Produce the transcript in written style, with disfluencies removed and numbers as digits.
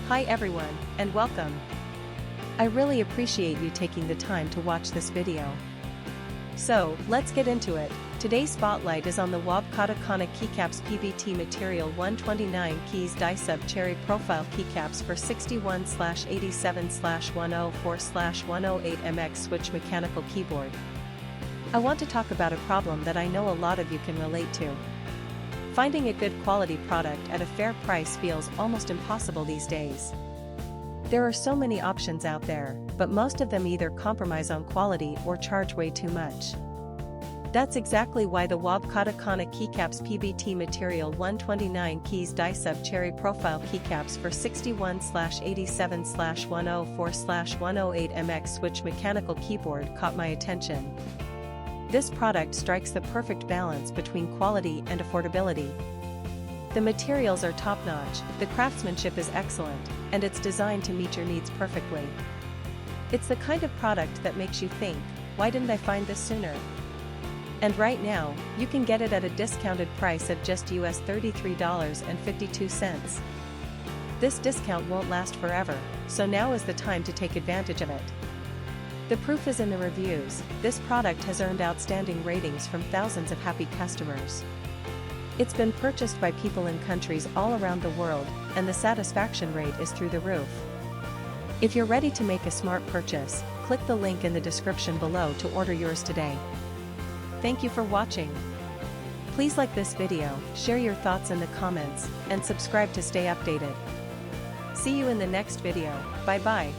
Hi everyone, and welcome. I really appreciate you taking the time to watch this video. So, let's get into it. Today's spotlight is on the Wob Katakana Keycaps PBT Material 129 Keys Die-Sub Cherry Profile Keycaps for 61/87/104/108 MX Switch Mechanical Keyboard. I want to talk about a problem that I know a lot of you can relate to. Finding a good quality product at a fair price feels almost impossible these days. There are so many options out there, but most of them either compromise on quality or charge way too much. That's exactly why the Wob Katakana Keycaps PBT Material 129 Keys Die-Sub Cherry Profile Keycaps for 61/87/104/108 MX Switch Mechanical Keyboard caught my attention. This product strikes the perfect balance between quality and affordability. The materials are top-notch, the craftsmanship is excellent, and it's designed to meet your needs perfectly. It's the kind of product that makes you think, why didn't I find this sooner? And right now, you can get it at a discounted price of just US $33.52. This discount won't last forever, so now is the time to take advantage of it. The proof is in the reviews. This product has earned outstanding ratings from thousands of happy customers. It's been purchased by people in countries all around the world, and the satisfaction rate is through the roof. If you're ready to make a smart purchase, click the link in the description below to order yours today. Thank you for watching. Please like this video, share your thoughts in the comments, and subscribe to stay updated. See you in the next video. Bye bye.